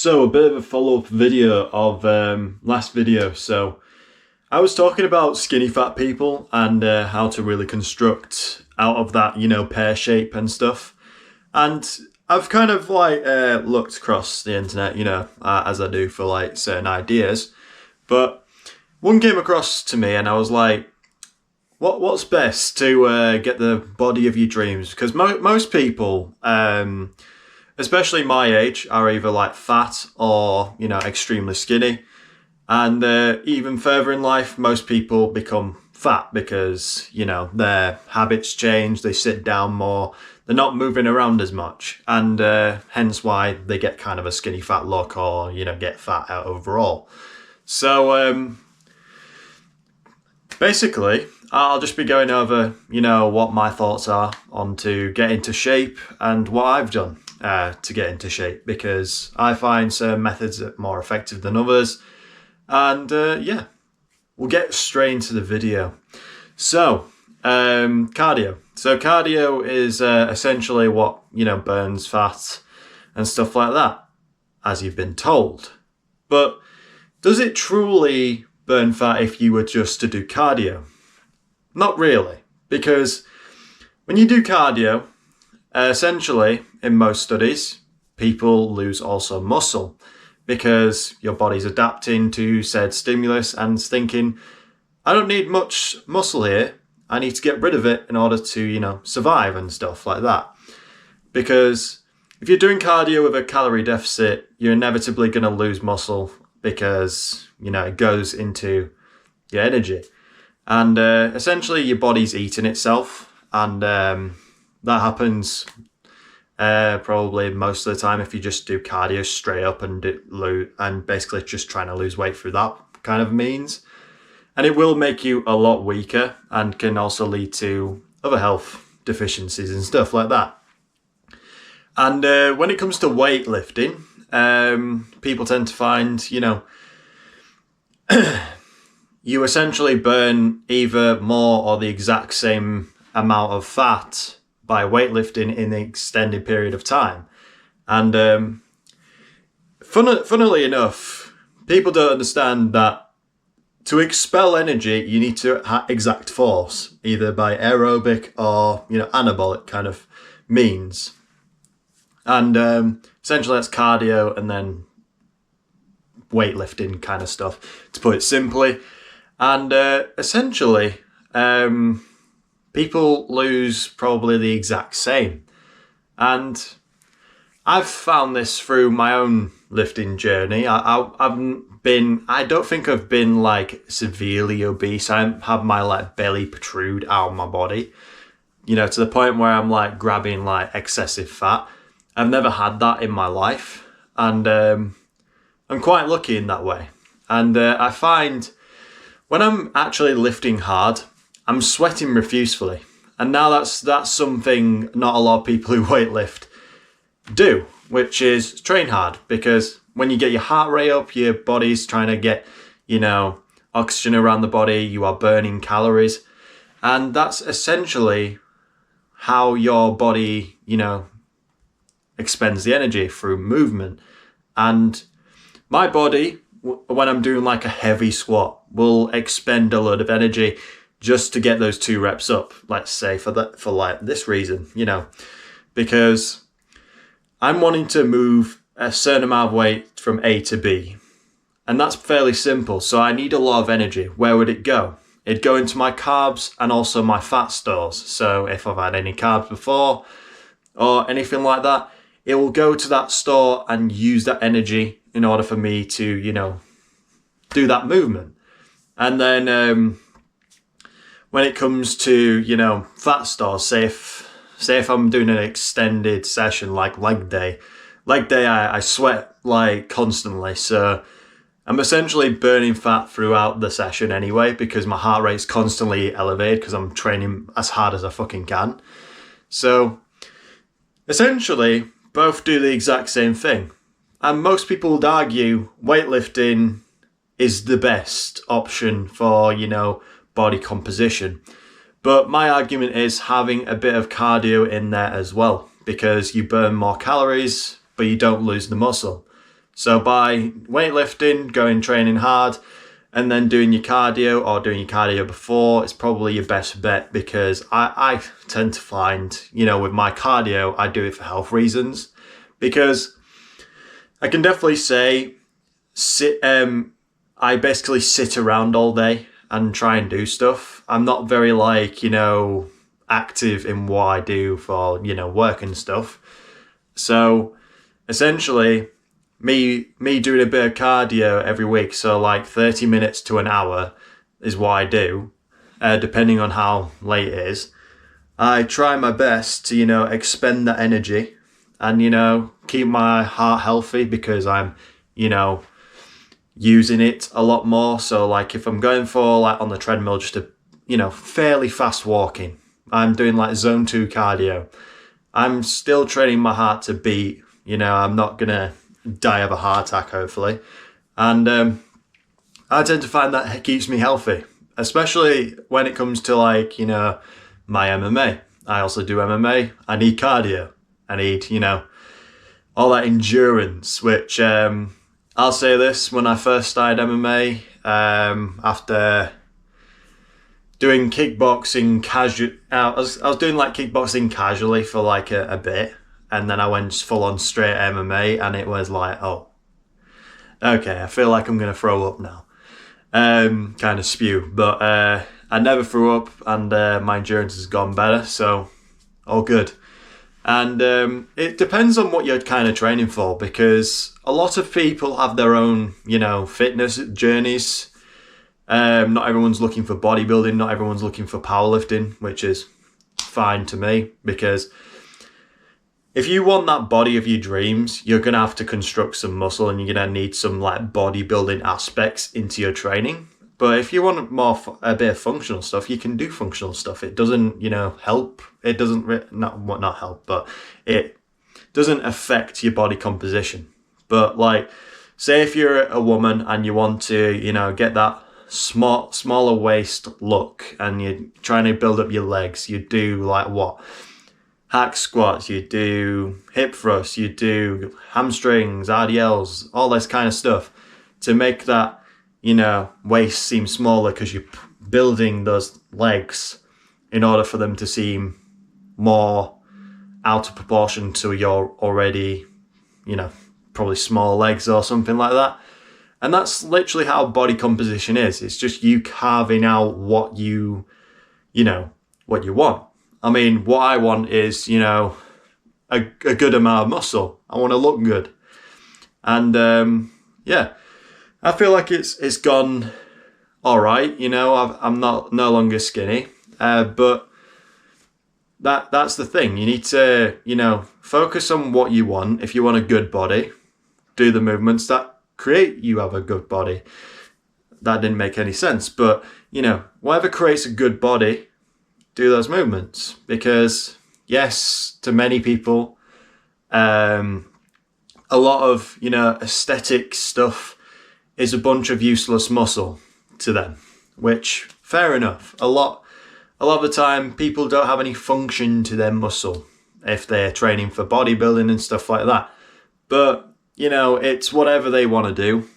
So a bit of a follow-up video of last video. So I was talking about skinny fat people and how to really construct out of that, pear shape and stuff. And I've kind of looked across the internet, as I do for like certain ideas. But one came across to me and I was like, what's best to get the body of your dreams? Because most people, especially my age, are either like fat or, extremely skinny. And even further in life, most people become fat because, their habits change, they sit down more, they're not moving around as much. And hence why they get kind of a skinny fat look or, get fat out overall. So basically, I'll just be going over, what my thoughts are on to get into shape and what I've done to get into shape, because I find certain methods are more effective than others. And we'll get straight into the video. So, cardio. So cardio is essentially what, burns fat and stuff like that, as you've been told. But does it truly burn fat if you were just to do cardio? Not really, because when you do cardio, essentially, in most studies, people lose also muscle because your body's adapting to said stimulus and thinking, I don't need much muscle here. I need to get rid of it in order to, survive and stuff like that. Because if you're doing cardio with a calorie deficit, you're inevitably going to lose muscle because, it goes into your energy. And essentially your body's eating itself. And that happens probably most of the time if you just do cardio straight up and basically just trying to lose weight through that kind of means. And it will make you a lot weaker and can also lead to other health deficiencies and stuff like that. And when it comes to weightlifting, people tend to find, you essentially burn either more or the exact same amount of fat by weightlifting in an extended period of time. And funnily enough, people don't understand that to expel energy, you need to have exact force, either by aerobic or, anabolic kind of means. And essentially that's cardio and then weightlifting kind of stuff, to put it simply. And essentially, people lose probably the exact same. And I've found this through my own lifting journey. I don't think I've been like severely obese. I haven't had my belly protrude out of my body, to the point where I'm grabbing excessive fat. I've never had that in my life. And I'm quite lucky in that way. And I find when I'm actually lifting hard, I'm sweating profusely. And now that's something not a lot of people who weightlift do, which is train hard. Because when you get your heart rate up, your body's trying to get, oxygen around the body, you are burning calories. And that's essentially how your body, expends the energy through movement. And my body, when I'm doing a heavy squat, will expend a lot of energy just to get those 2 reps up, let's say for this reason, because I'm wanting to move a certain amount of weight from A to B. And that's fairly simple. So I need a lot of energy. Where would it go? It'd go into my carbs and also my fat stores. So if I've had any carbs before or anything like that, it will go to that store and use that energy in order for me to, do that movement. And then when it comes to, fat stores, say if I'm doing an extended session like leg day, I sweat constantly. So I'm essentially burning fat throughout the session anyway, because my heart rate's constantly elevated because I'm training as hard as I fucking can. So essentially, both do the exact same thing. And most people would argue weightlifting is the best option for, body composition. But my argument is having a bit of cardio in there as well, because you burn more calories, but you don't lose the muscle. So by weightlifting, going training hard, and then doing your cardio or doing your cardio before, it's probably your best bet, because I tend to find, with my cardio, I do it for health reasons, because I can definitely say I basically sit around all day and try and do stuff. I'm not very active in what I do for, work and stuff. So essentially, me doing a bit of cardio every week, so like 30 minutes to an hour is what I do, depending on how late it is. I try my best to, expend that energy and, keep my heart healthy, because I'm, using it a lot more. So like if I'm going for like on the treadmill, just a, fairly fast walking, I'm doing like zone 2 cardio. I'm still training my heart to beat, I'm not going to die of a heart attack, hopefully. And I tend to find that it keeps me healthy, especially when it comes to like, my MMA. I also do MMA. I need cardio. I need, all that endurance, which I'll say this, when I first started MMA, after doing kickboxing I was doing like kickboxing casually for like a bit, and then I went full on straight MMA, and it was like, oh, okay, I feel like I'm gonna throw up now, kind of spew, but I never threw up, and my endurance has gone better, so all good. And it depends on what you're kind of training for, because a lot of people have their own, fitness journeys. Not everyone's looking for bodybuilding, not everyone's looking for powerlifting, which is fine to me, because if you want that body of your dreams, you're going to have to construct some muscle, and you're going to need some like bodybuilding aspects into your training. But if you want a bit of functional stuff, you can do functional stuff. It doesn't, help. It doesn't, not help, but it doesn't affect your body composition. But like, say if you're a woman and you want to, get that smaller waist look, and you're trying to build up your legs, you do like what? Hack squats, you do hip thrusts, you do hamstrings, RDLs, all this kind of stuff to make that, waist seem smaller, because you're building those legs in order for them to seem more out of proportion to your already, probably small legs or something like that. And that's literally how body composition is. It's just you carving out what you want. I mean, what I want is, a good amount of muscle. I want to look good. And, yeah, I feel like it's gone all right. I'm no longer skinny, but that's the thing. You need to, focus on what you want. If you want a good body, do the movements that create you have a good body. That didn't make any sense, but whatever creates a good body, do those movements, because yes, to many people, a lot of aesthetic stuff is a bunch of useless muscle to them, which fair enough. A lot of the time, people don't have any function to their muscle if they're training for bodybuilding and stuff like that. But it's whatever they want to do.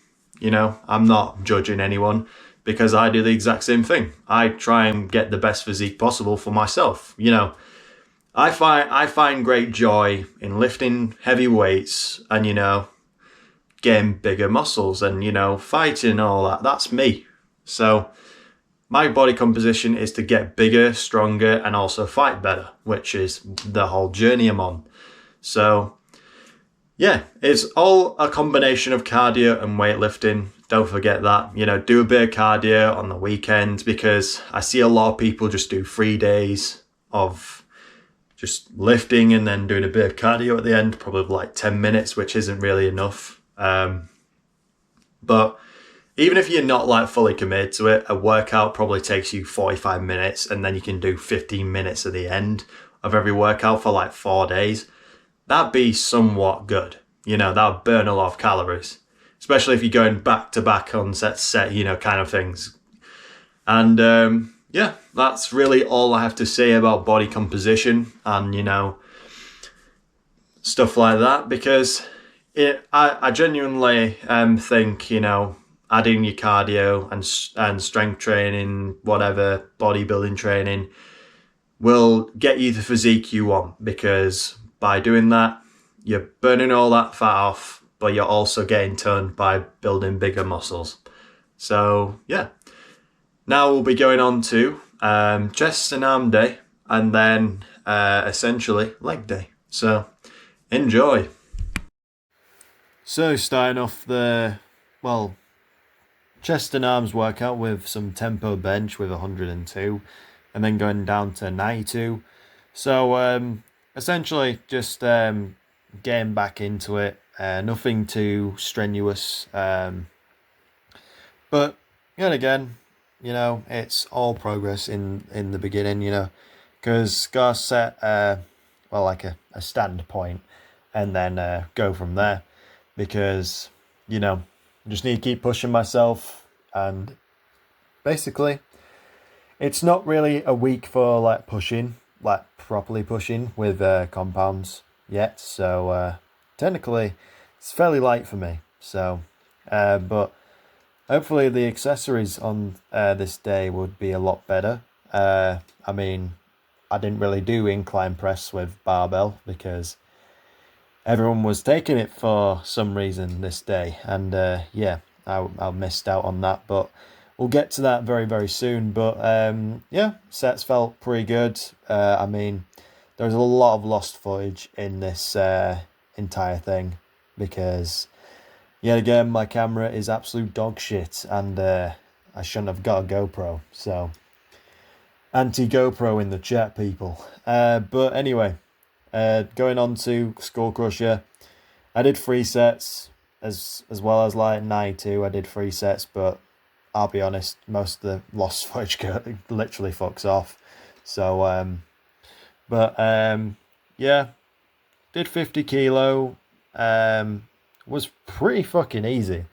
I'm not judging anyone, because I do the exact same thing. I try and get the best physique possible for myself. I find great joy in lifting heavy weights and, getting bigger muscles and, fighting and all that. That's me. So my body composition is to get bigger, stronger, and also fight better, which is the whole journey I'm on. So yeah, it's all a combination of cardio and weightlifting. Don't forget that. Do a bit of cardio on the weekends, because I see a lot of people just do 3 days of just lifting and then doing a bit of cardio at the end, probably like 10 minutes, which isn't really enough. But even if you're not like fully committed to it, a workout probably takes you 45 minutes, and then you can do 15 minutes at the end of every workout for like 4 days. That'd be somewhat good. That'd burn a lot of calories, especially if you're going back to back on set, kind of things. And yeah, that's really all I have to say about body composition and, stuff like that, because I genuinely think, adding your cardio and strength training, whatever bodybuilding training, will get you the physique you want, because by doing that, you're burning all that fat off, but you're also getting toned by building bigger muscles. So yeah, now we'll be going on to chest and arm day, and then essentially leg day. So enjoy. So starting off well, chest and arms workout with some tempo bench with 102, and then going down to 92. So essentially just getting back into it. Nothing too strenuous. But yet again, it's all progress in the beginning, because gotta set like a stand point, and then go from there, because I just need to keep pushing myself. And basically it's not really a week for like pushing, like properly pushing with compounds yet, so technically it's fairly light for me. So but hopefully the accessories on this day would be a lot better. I mean, I didn't really do incline press with barbell because everyone was taking it for some reason this day, and yeah, I missed out on that, but we'll get to that very, very soon. But yeah, sets felt pretty good. I mean, there's a lot of lost footage in this entire thing because, yet again, my camera is absolute dog shit, and I shouldn't have got a GoPro. So, anti-GoPro in the chat, people. But anyway, going on to Skull Crusher, I did 3 sets as well as like 92. I did 3 sets, but I'll be honest, most of the lost footage literally fucks off. So, yeah, did 50 kilo. Was pretty fucking easy.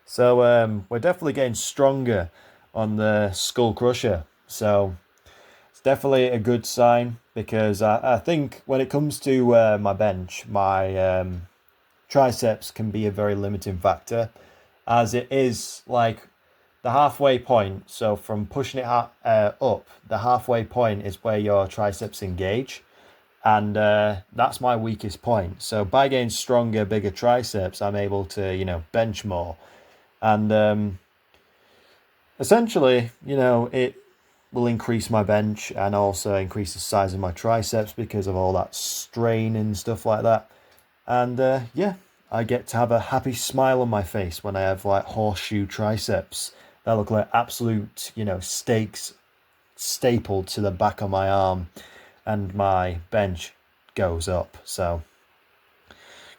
So we're definitely getting stronger on the Skull Crusher. So it's definitely a good sign, because I think when it comes to my bench, my triceps can be a very limiting factor, as it is like the halfway point. So from pushing it up, the halfway point is where your triceps engage, and that's my weakest point. So by getting stronger, bigger triceps, I'm able to bench more, and essentially it will increase my bench and also increase the size of my triceps because of all that strain and stuff like that. And yeah, I get to have a happy smile on my face when I have like horseshoe triceps that look like absolute steaks stapled to the back of my arm, and my bench goes up. So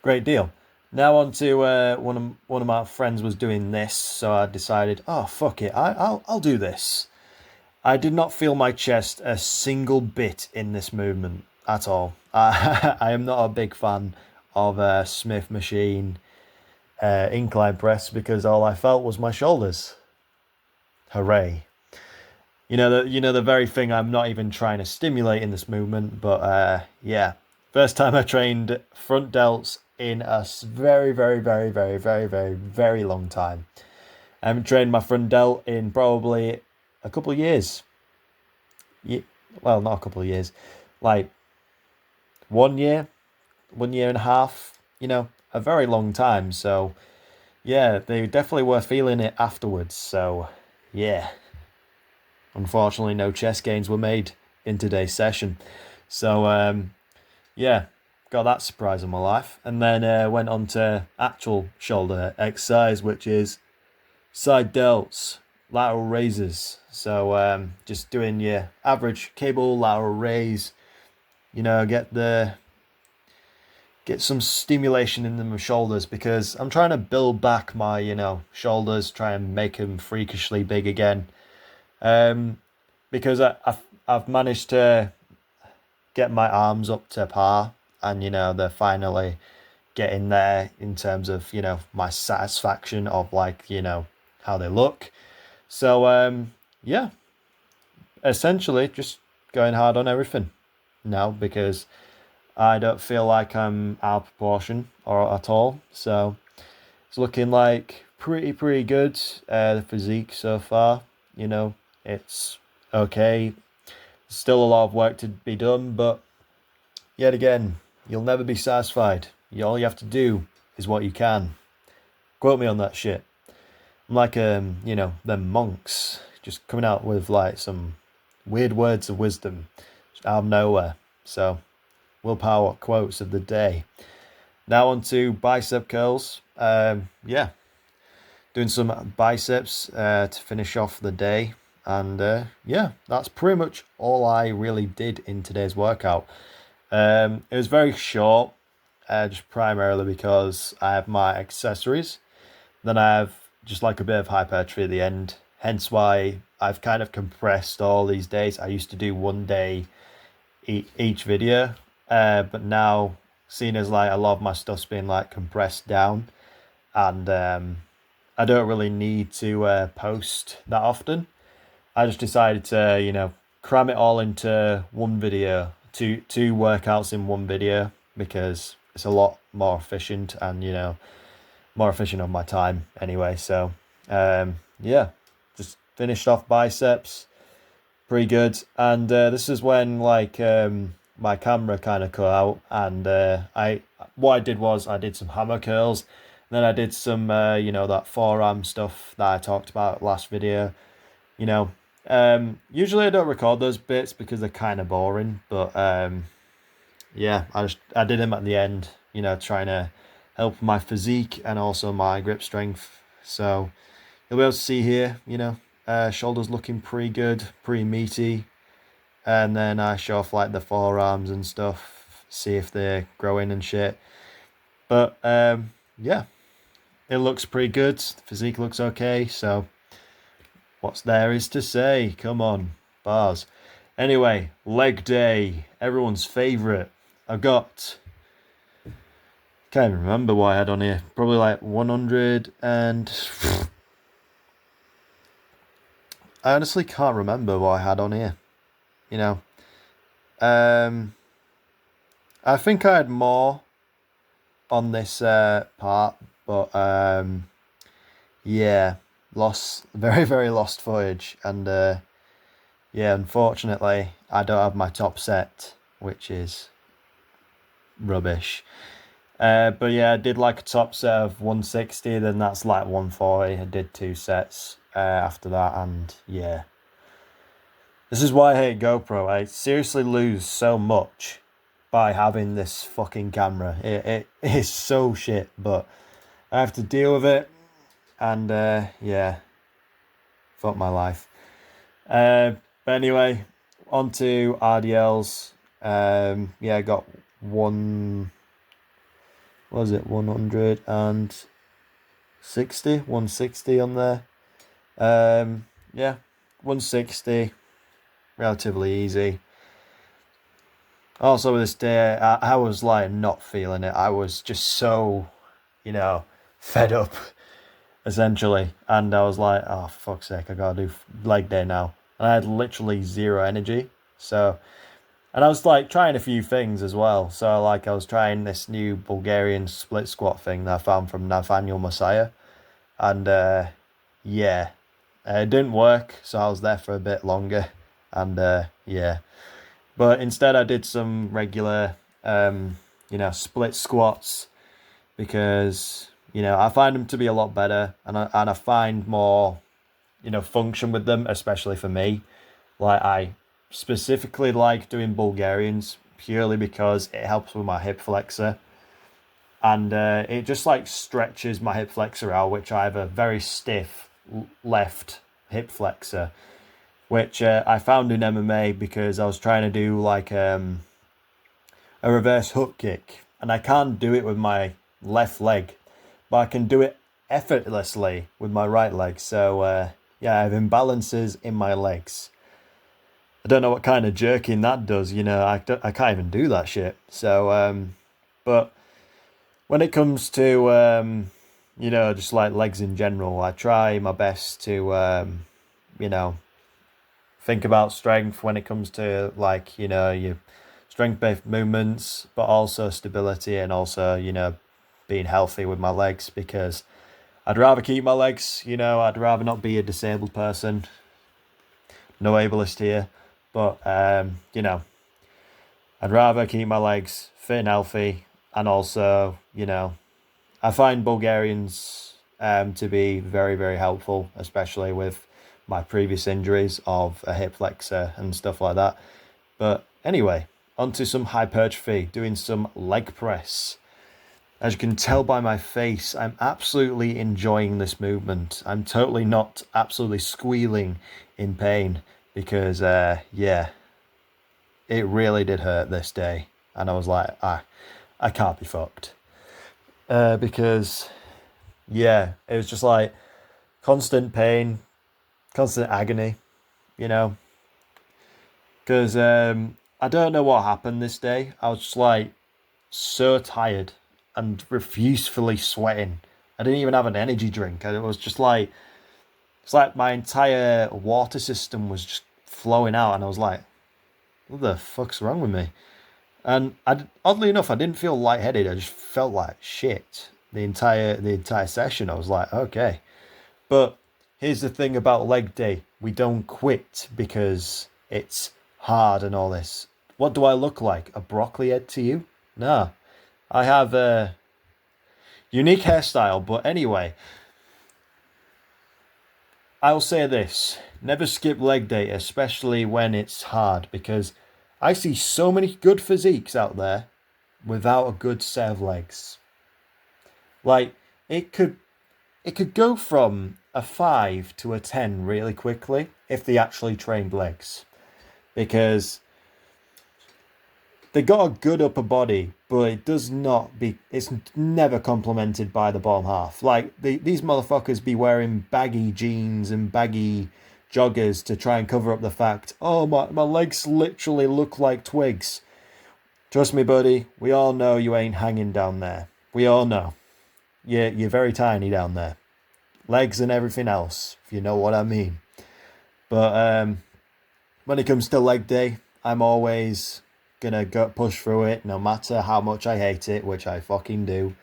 great deal. Now on to one of my friends was doing this, so I decided, oh fuck it, I'll do this. I did not feel my chest a single bit in this movement at all. I am not a big fan of Smith machine incline press, because all I felt was my shoulders. Hooray! The very thing I'm not even trying to stimulate in this movement. But yeah, first time I trained front delts in a very, very, very, very, very, very, very long time. I haven't trained my front delt in probably a couple of years. Well, not a couple of years, like 1 year, 1 year and a half. A very long time. So yeah, they definitely were feeling it afterwards. So yeah. Unfortunately, no chest gains were made in today's session. So, yeah, got that surprise in my life. And then went on to actual shoulder exercise, which is side delts, lateral raises. So, just doing your average cable lateral raise, get some stimulation in the shoulders, because I'm trying to build back my, shoulders, try and make them freakishly big again. Because I've managed to get my arms up to par, and they're finally getting there in terms of my satisfaction of like how they look. So yeah, essentially just going hard on everything now, because I don't feel like I'm out of proportion or at all. So it's looking like pretty good. The physique so far, you know, it's okay. Still a lot of work to be done, but yet again, you'll never be satisfied. All you have to do is what you can. Quote me on that shit. I'm like them monks just coming out with like some weird words of wisdom out of nowhere. So willpower quotes of the day. Now on to bicep curls. Yeah, doing some biceps to finish off the day. And yeah, that's pretty much all I really did in today's workout. It was very short, just primarily because I have my accessories. Then I have just like a bit of hypertrophy at the end. Hence why I've kind of compressed all these days. I used to do one day each video, but now seeing as like a lot of my stuff's been like compressed down, and I don't really need to post that often. I just decided to cram it all into one video, two workouts in one video, because it's a lot more efficient and more efficient on my time anyway. So yeah, just finished off biceps, pretty good. And this is when like my camera kind of cut out, and I what I did was I did some hammer curls, and then I did some that forearm stuff that I talked about last video. You know, usually I don't record those bits because they're kind of boring, but yeah, I did them at the end. Trying to help my physique and also my grip strength. So you'll be able to see here. Shoulders looking pretty good, pretty meaty, and then I show off like the forearms and stuff, see if they're growing and shit. But yeah, it looks pretty good. The physique looks okay. So what's there is to say. Come on, bars. Anyway, leg day, everyone's favorite. I've got, can't even remember what I had on here. Probably like 100 and I honestly can't remember what I had on here. You know, I think I had more on this part, but yeah, lost very lost footage, and yeah, unfortunately, I don't have my top set, which is rubbish. But yeah, I did like a top set of 160, then that's like 140. I did two sets after that, and yeah. This is why I hate GoPro. I seriously lose so much by having this fucking camera. It is so shit, but I have to deal with it, and yeah, fuck my life. But anyway, on to RDLs. Yeah, I got one. What was it? 160 on there. Yeah, 160, relatively easy. Also, this day, I was like not feeling it. I was just so, fed up, essentially. And I was like, oh, for fuck's sake, I gotta do leg day now. And I had literally zero energy. So, and I was like trying a few things as well. So, like, I was trying this new Bulgarian split squat thing that I found from Nathaniel Messiah. And yeah, it didn't work. So, I was there for a bit longer. And yeah. But instead, I did some regular, split squats because, I find them to be a lot better, and I find more, function with them, especially for me. Like, I specifically like doing Bulgarians purely because it helps with my hip flexor, and it just like stretches my hip flexor out, which I have a very stiff left hip flexor, which I found in MMA because I was trying to do like a reverse hook kick, and I can't do it with my left leg, but I can do it effortlessly with my right leg. So yeah, I have imbalances in my legs. I don't know what kind of jerking that does. I can't even do that shit. So, but when it comes to just like legs in general, I try my best to you know think about strength when it comes to like your strength based movements, but also stability and also being healthy with my legs, because I'd rather keep my legs, I'd rather not be a disabled person. No ableist here, but, I'd rather keep my legs fit and healthy. And also, I find Bulgarians to be very, very helpful, especially with my previous injuries of a hip flexor and stuff like that. But anyway, onto some hypertrophy, doing some leg press. As you can tell by my face, I'm absolutely enjoying this movement. I'm totally not absolutely squealing in pain because, yeah, it really did hurt this day. And I was like, I can't be fucked. Because, yeah, it was just like constant pain, constant agony, Because I don't know what happened this day. I was just like so tired and profusely sweating. I didn't even have an energy drink. It was just like, it's like my entire water system was just flowing out. And I was like, what the fuck's wrong with me? And oddly enough, I didn't feel lightheaded. I just felt like shit the entire session. I was like, okay. But here's the thing about leg day: we don't quit because it's hard and all this. What do I look like? A broccoli head to you? No, I have a unique hairstyle. But anyway, I'll say this: never skip leg day, especially when it's hard, because I see so many good physiques out there without a good set of legs. Like, it could go from a 5 to a 10 really quickly if they actually trained legs. Because they got a good upper body, but it's never complemented by the bottom half. Like, these motherfuckers be wearing baggy jeans and baggy joggers to try and cover up the fact, oh, my legs literally look like twigs. Trust me, buddy, we all know you ain't hanging down there. We all know. You're very tiny down there. Legs and everything else, if you know what I mean. But when it comes to leg day, I'm always gonna push through it, no matter how much I hate it, which I fucking do.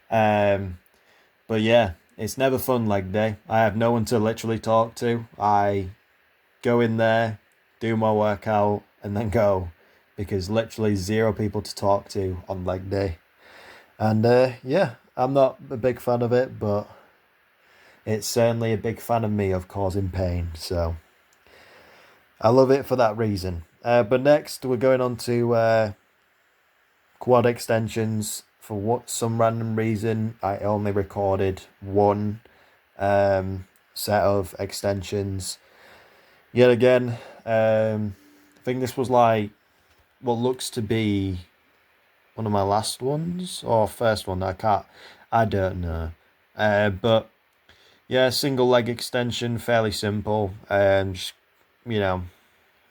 But yeah, it's never fun leg day. I have no one to literally talk to. I go in there, do my workout, and then go, because literally zero people to talk to on leg day. And yeah, I'm not a big fan of it, but it's certainly a big fan of me of causing pain. So I love it for that reason. But next, we're going on to quad extensions. For some random reason, I only recorded one set of extensions. Yet again, I think this was like what looks to be one of my last ones or first one. I don't know. But yeah, single leg extension, fairly simple. Just,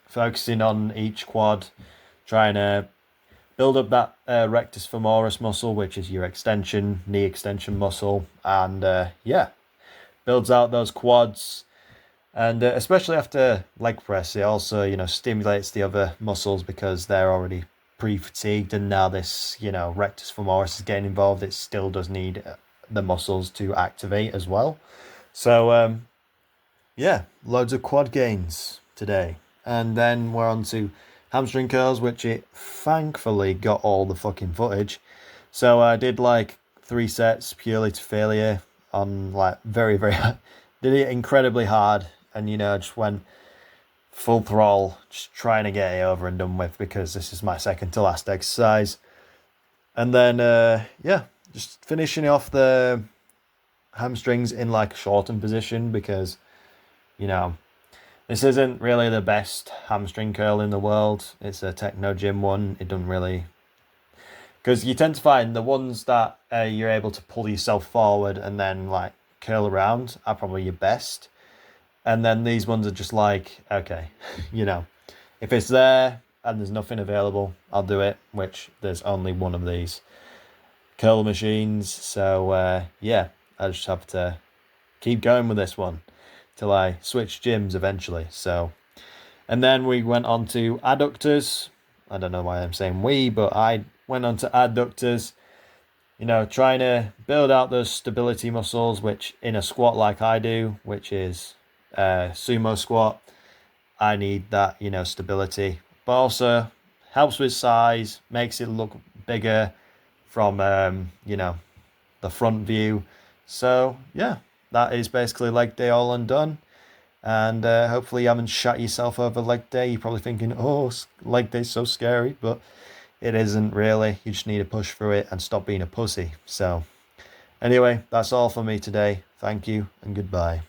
focusing on each quad, trying to build up that rectus femoris muscle, which is your knee extension muscle, and yeah, builds out those quads. And especially after leg press, it also, stimulates the other muscles because they're already pre-fatigued, and now this, rectus femoris is getting involved. It still does need the muscles to activate as well. So, yeah, loads of quad gains today. And then we're on to hamstring curls, which it thankfully got all the fucking footage. So I did like 3 sets purely to failure on like very, very, did it incredibly hard. And, just went full throttle, just trying to get it over and done with, because this is my second to last exercise. And then, yeah, just finishing off the hamstrings in like a shortened position, because, this isn't really the best hamstring curl in the world. It's a Techno Gym one. It doesn't really... Because you tend to find the ones that you're able to pull yourself forward and then like curl around are probably your best. And then these ones are just like, okay, if it's there and there's nothing available, I'll do it, which there's only one of these curl machines. So yeah, I just have to keep going with this one till I switch gyms eventually. So, and then we went on to adductors. I don't know why I'm saying we, but I went on to adductors. trying to build out those stability muscles, which in a squat like I do, which is sumo squat, I need that, stability. But also helps with size, makes it look bigger from, the front view. So, yeah, that is basically leg day all undone. And hopefully you haven't shut yourself over leg day. You're probably thinking, oh, leg day's so scary. But it isn't really. You just need to push through it and stop being a pussy. So, anyway, that's all for me today. Thank you and goodbye.